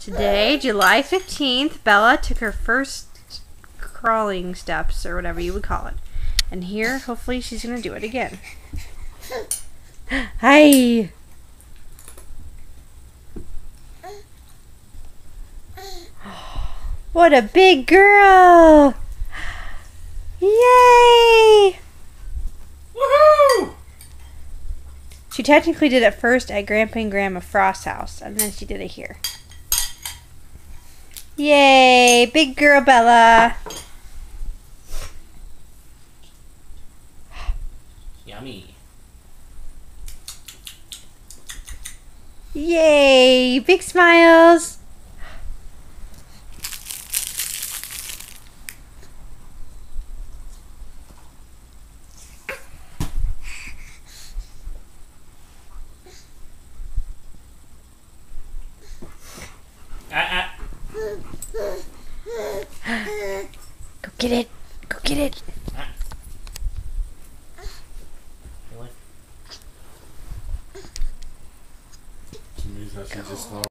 Today, July 15th, Bella took her first crawling steps, or whatever you would call it. And here, hopefully, she's going to do it again. Hi! What a big girl! Yay! Woohoo! She technically did it first at Grandpa and Grandma Frost's house, and then she did it here. Yay! Big girl Bella! Yummy. Yay! Big smiles! Go get it! Go get it! She moves how she just